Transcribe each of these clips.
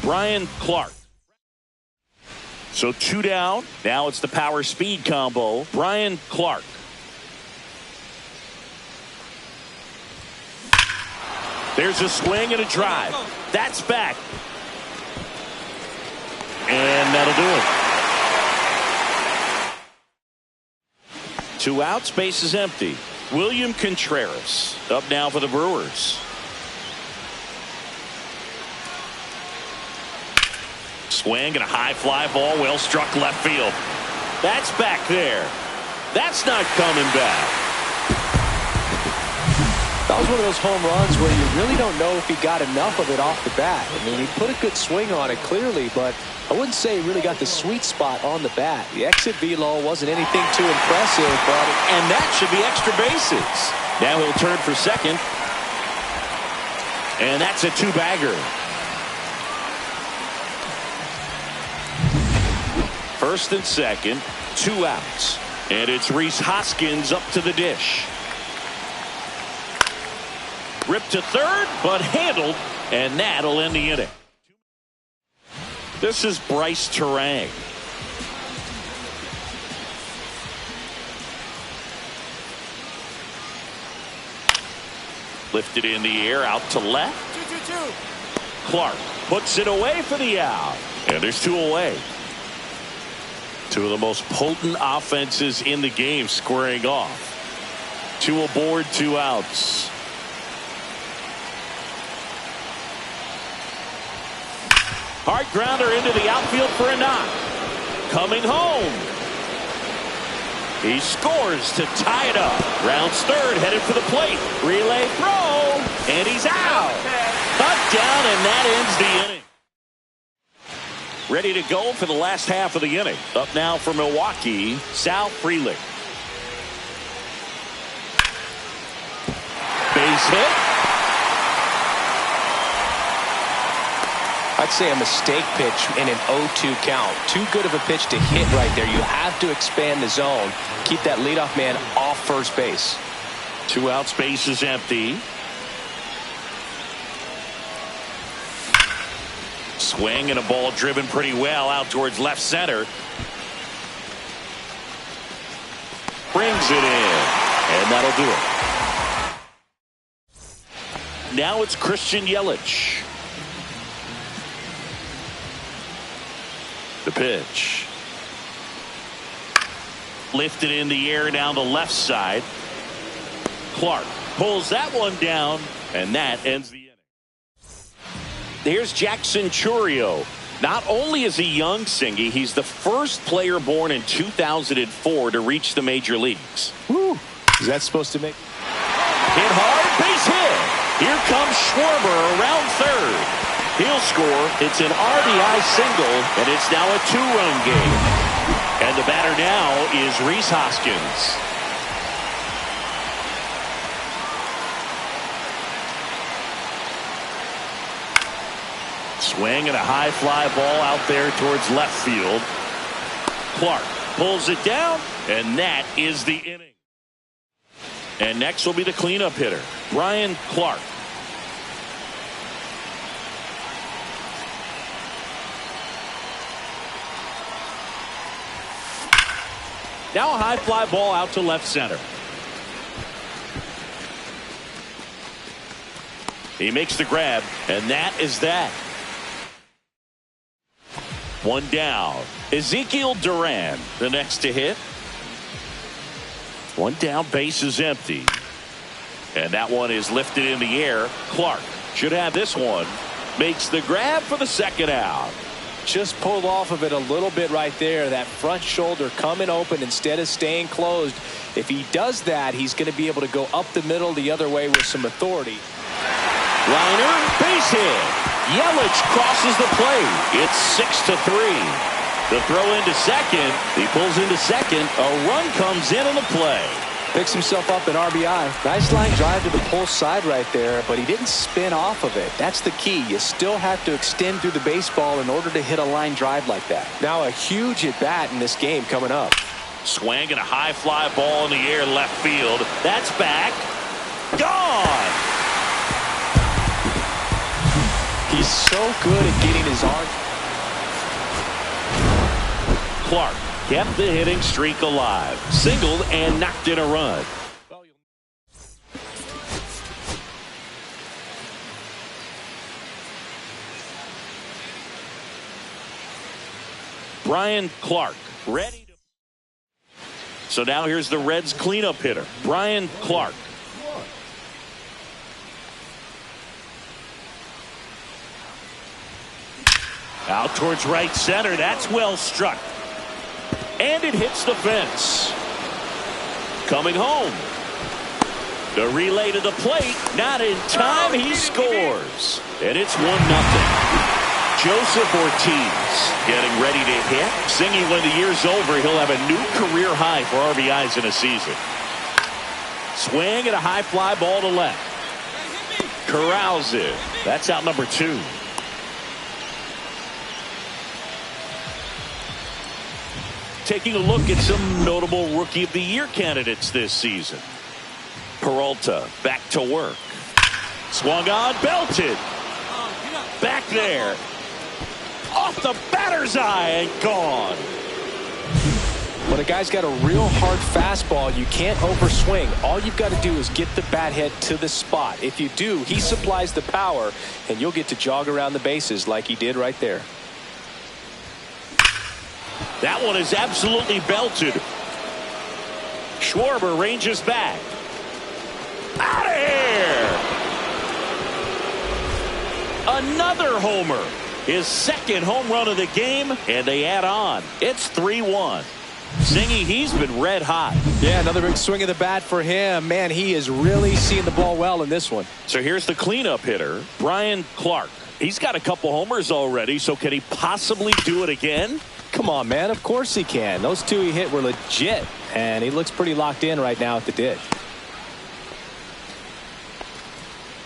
Bryan Clark. So 2 down. Now it's the power speed combo. Bryan Clark. There's a swing and a drive. That's back. And that'll do it. 2 outs, base is empty. William Contreras up now for the Brewers. Swing and a high fly ball, well struck left field. That's back there. That's not coming back. That was one of those home runs where you really don't know if he got enough of it off the bat. I mean, he put a good swing on it clearly, but I wouldn't say he really got the sweet spot on the bat. The exit velo wasn't anything too impressive, but and that should be extra bases. Now he'll turn for second. And that's a 2-bagger. First and second, 2 outs. And it's Rhys Hoskins up to the dish. Ripped to third, but handled, and that'll end the inning. This is Bryce Terang. Lifted in the air, out to left. 2-2-2. Clark puts it away for the out. And there's 2 away. 2 of the most potent offenses in the game squaring off. 2 aboard, 2 outs. Hard grounder into the outfield for a knock. Coming home. He scores to tie it up. Rounds third, headed for the plate. Relay throw, and he's out. Touchdown, and that ends the inning. Ready to go for the last half of the inning. Up now for Milwaukee, Sal Frelick. Base hit. I'd say a mistake pitch in an 0-2 count. Too good of a pitch to hit right there. You have to expand the zone. Keep that leadoff man off first base. 2 outs, base is empty. Swing and a ball driven pretty well out towards left center. Brings it in. And that'll do it. Now it's Christian Yelich. The pitch. Lifted in the air down the left side. Clark pulls that one down, and that ends the inning. Here's Jackson Chourio. Not only is he young, Singy, he's the first player born in 2004 to reach the major leagues. Woo. Is that supposed to make? Hit hard, base hit. Here comes Schwarber around third. He'll score. It's an RBI single, and it's now a 2-run game. And the batter now is Rhys Hoskins. Swing and a high fly ball out there towards left field. Clark pulls it down, and that is the inning. And next will be the cleanup hitter, Bryan Clark. Now a high fly ball out to left center. He makes the grab, and that is that. 1 down. Ezekiel Duran, the next to hit. 1 down, base is empty. And that one is lifted in the air. Clark should have this one. Makes the grab for the second out. Just pulled off of it a little bit right there. That front shoulder coming open instead of staying closed. If he does that, he's going to be able to go up the middle the other way with some authority. Liner, base hit. Yelich crosses the plate. It's 6-3. The throw into second. He pulls into second. A run comes in on the play. Picks himself up an RBI. Nice line drive to the pull side right there, but he didn't spin off of it. That's the key. You still have to extend through the baseball in order to hit a line drive like that. Now a huge at bat in this game coming up. Swing and a high fly ball in the air left field. That's back. Gone. He He's so good at getting his arm. Clark kept the hitting streak alive. Singled and knocked in a run. Bryan Clark ready to. So now here's the Reds cleanup hitter, Bryan Clark. Out towards right center. That's well struck. And it hits the fence. Coming home. The relay to the plate. Not in time. He scores. And it's 1-0. Joseph Ortiz getting ready to hit. Singy, when the year's over, he'll have a new career high for RBIs in a season. Swing and a high fly ball to left. Corrals it. That's out number 2. Taking a look at some notable Rookie of the Year candidates this season. Peralta back to work. Swung on, belted. Back there. Off the batter's eye and gone. When a guy's got a real hard fastball, you can't overswing. All you've got to do is get the bat head to the spot. If you do, he supplies the power, and you'll get to jog around the bases like he did right there. That one is absolutely belted. Schwarber ranges back. Out of here. Another homer. His second home run of the game, and they add on. It's 3-1. Singy, he's been red hot. Yeah, another big swing of the bat for him. Man, he is really seeing the ball well in this one. So here's the cleanup hitter, Bryan Clark. He's got a couple homers already, so can he possibly do it again? Come on, man. Of course he can. Those 2 he hit were legit, and he looks pretty locked in right now at the ditch.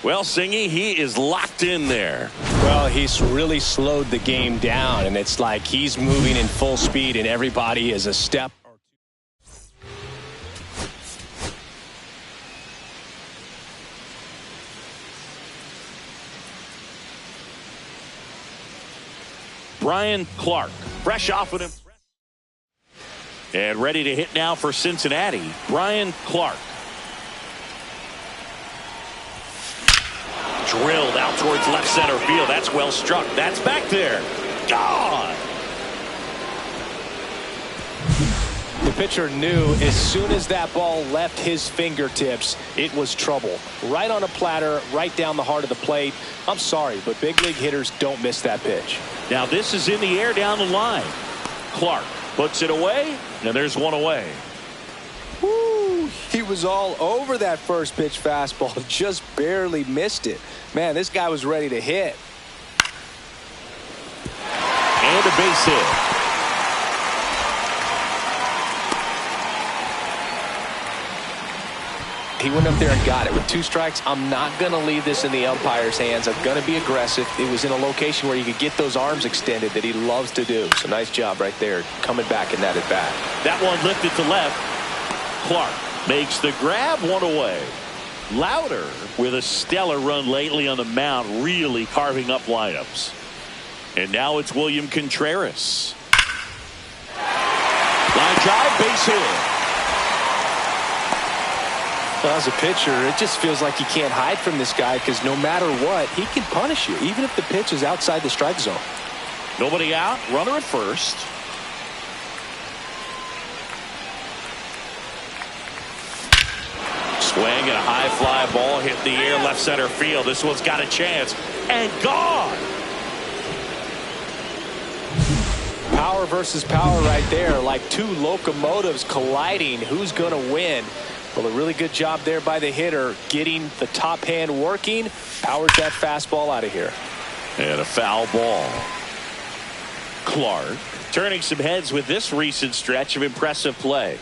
Well, Singy, he is locked in there. Well, he's really slowed the game down, and it's like he's moving in full speed, and everybody is a step. Bryan Clark, fresh off an impressive. And ready to hit now for Cincinnati, Bryan Clark. Drilled out towards left center field. That's well struck. That's back there. Gone. The pitcher knew as soon as that ball left his fingertips, it was trouble. Right on a platter, right down the heart of the plate. I'm sorry, but big league hitters don't miss that pitch. Now this is in the air down the line. Clark puts it away, and there's one away. Woo, he was all over that first pitch fastball, just barely missed it. Man, this guy was ready to hit. And a base hit. He went up there and got it. With 2 strikes, I'm not going to leave this in the umpire's hands. I'm going to be aggressive. It was in a location where you could get those arms extended that he loves to do. So nice job right there, coming back in that at bat. That one lifted to left. Clark makes the grab, one away. Louder with a stellar run lately on the mound, really carving up lineups. And now it's William Contreras. Line drive, base hit. Well, as a pitcher, it just feels like you can't hide from this guy because no matter what, he can punish you, even if the pitch is outside the strike zone. Nobody out, runner at first. Swing and a high fly ball hit the air left center field. This one's got a chance and gone. Power versus power right there, like 2 locomotives colliding. Who's going to win? Well, a really good job there by the hitter, getting the top hand working, powers that fastball out of here. And a foul ball. Clark turning some heads with this recent stretch of impressive play.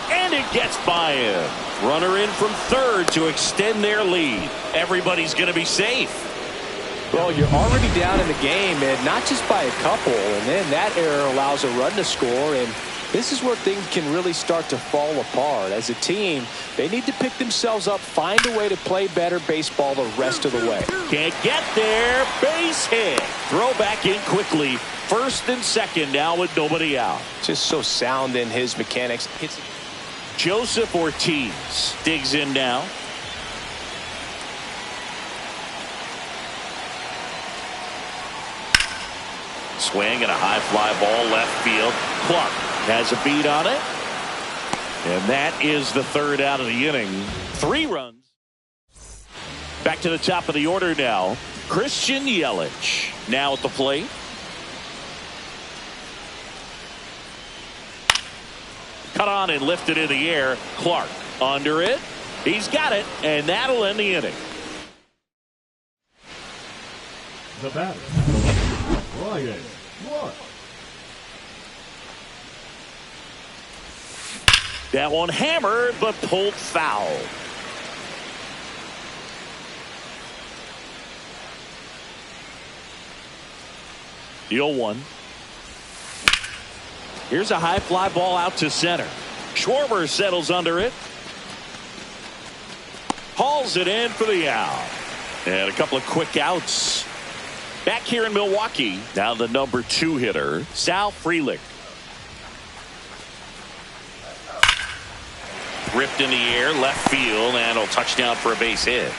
And it gets by him. Runner in from third to extend their lead. Everybody's going to be safe. Well, you're already down in the game, and not just by a couple, and then that error allows a run to score, and This is where things can really start to fall apart. As a team, they need to pick themselves up, find a way to play better baseball the rest of the way. Can't get there. Base hit. Throw back in quickly. First and second now with nobody out. Just so sound in his mechanics. Joseph Ortiz digs in now. Swing and a high fly ball left field. Clark has a beat on it. And that is the third out of the inning. 3 runs. Back to the top of the order now. Christian Yelich now at the plate. Cut on and lifted in the air. Clark under it. He's got it, and that'll end the inning. The batter, Bryan Clark. That one hammered, but pulled foul. The 0-1. Here's a high fly ball out to center. Schwarber settles under it. Hauls it in for the out. And a couple of quick outs. Back here in Milwaukee, now the number 2 hitter, Sal Frelick. Ripped in the air, left field, and a touchdown for a base hit.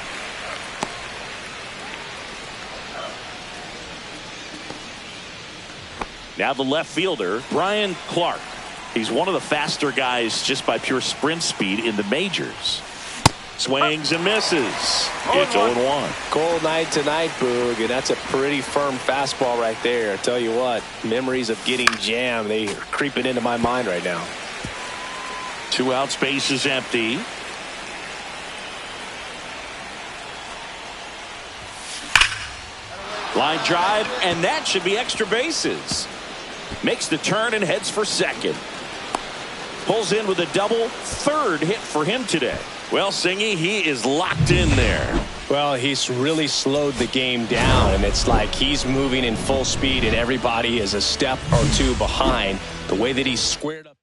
Now the left fielder, Bryan Clark. He's one of the faster guys just by pure sprint speed in the majors. Swings and misses. It's 0-1. Cold night tonight, Boog, and that's a pretty firm fastball right there. I tell you what, memories of getting jammed, they are creeping into my mind right now. 2 outs, base is empty. Line drive, and that should be extra bases. Makes the turn and heads for second. Pulls in with a double. 3rd hit for him today. Well, Singy, he is locked in there. Well, he's really slowed the game down, and it's like he's moving in full speed, and everybody is a step or 2 behind. The way that he's squared up.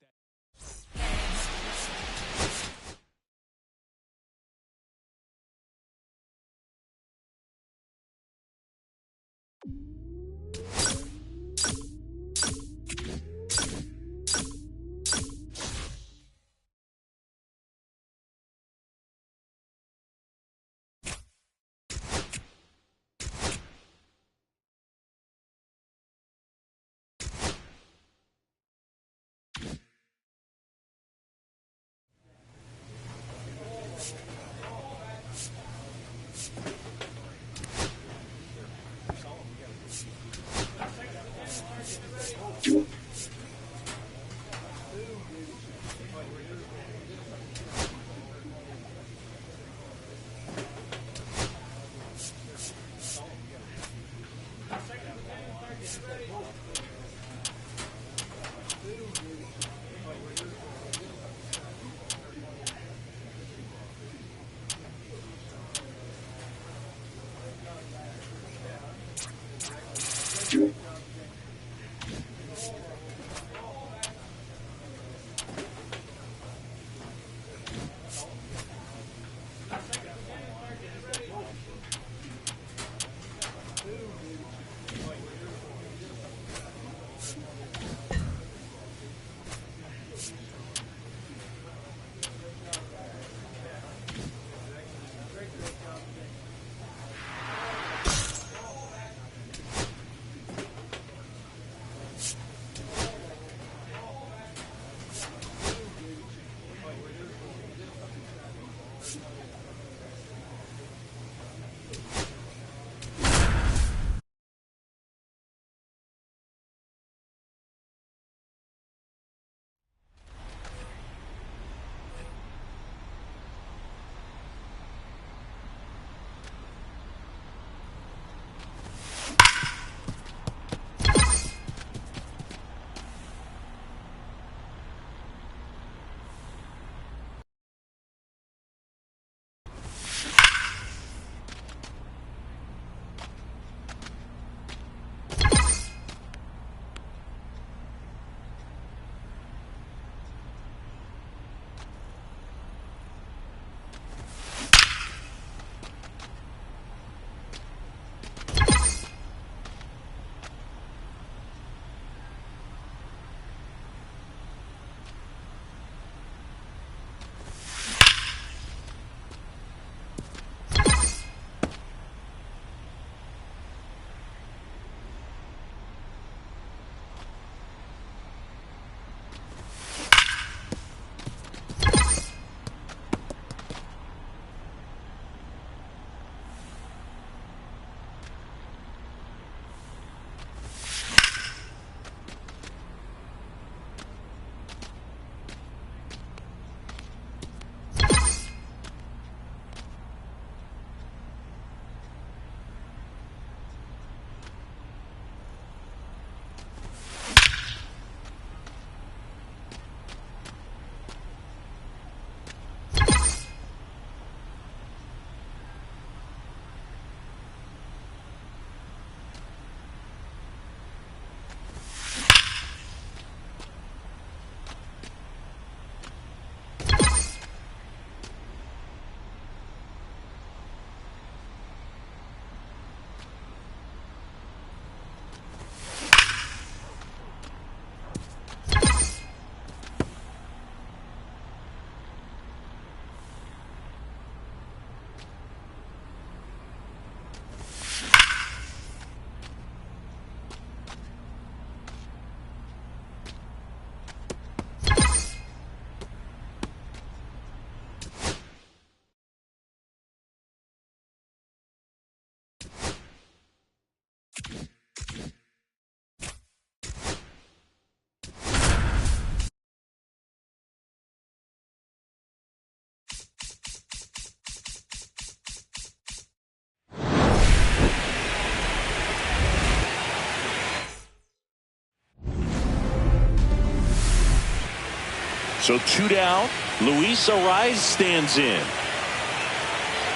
So 2 down. Luis Ariz stands in.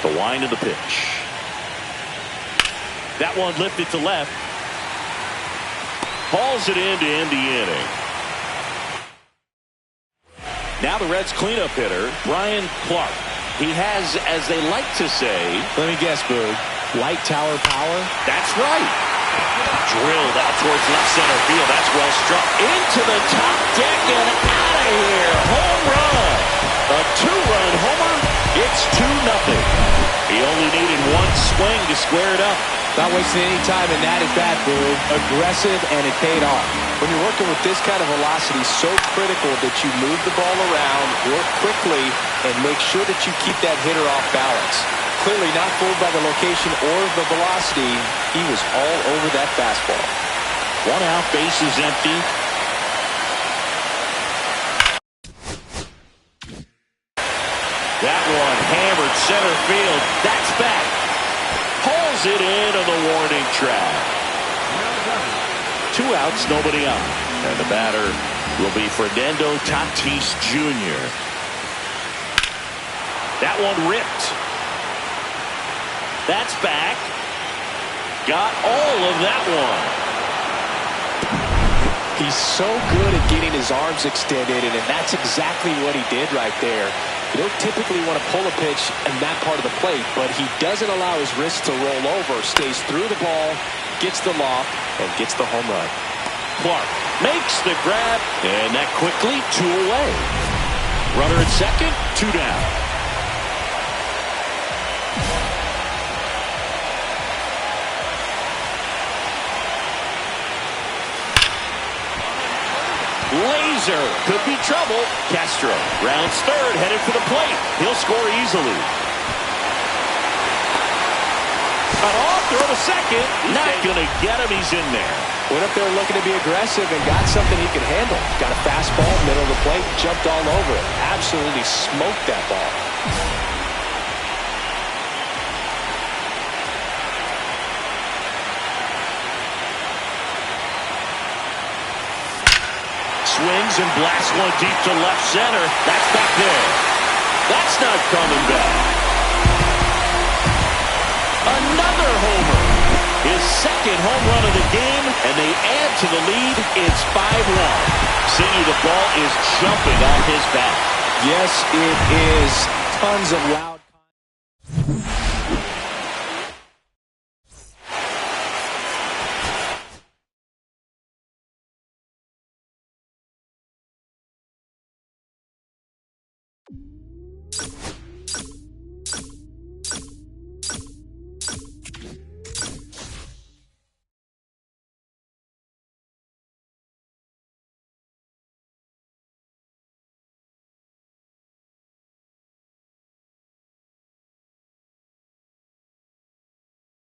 The wind of the pitch. That one lifted to left. Hauls it in to end the inning. Now the Reds' cleanup hitter, Bryan Clark. He has, as they like to say, Let me guess, Boog. Light tower power? that's right. Drilled out towards left center field. That's well struck. Into the top deck and out of here. Home run. A 2-run homer. It's 2-0. He only needed one swing to square it up. Not wasting any time in that at bat, Boog. Aggressive, and it paid off. When you're working with this kind of velocity, so critical that you move the ball around, work quickly, and make sure that you keep that hitter off balance. Clearly not fooled by the location or the velocity. He was all over that fastball. 1 out, bases empty. That one hammered center field. That's back. Pulls it into the warning track. 2 outs, nobody on. And the batter will be Fernando Tatis Jr. That one ripped. That's back. Got all of that one. He's so good at getting his arms extended, and that's exactly what he did right there. You don't typically want to pull a pitch in that part of the plate, but he doesn't allow his wrist to roll over, stays through the ball, gets the loft, and gets the home run. Clark makes the grab, and that quickly 2 away. Runner at second, 2 down. Laser could be trouble. Castro rounds third, headed for the plate. He'll score easily. Cut off, throw to second. Not going to get him. He's in there. Went up there looking to be aggressive and got something he could handle. Got a fastball, middle of the plate, jumped all over it. Absolutely smoked that ball. Swings and blasts one deep to left center. That's back there. That's not coming back. Another homer. His second home run of the game, and they add to the lead. It's 5-1. Seeing the ball is jumping off his bat. Yes, it is. Tons of loud.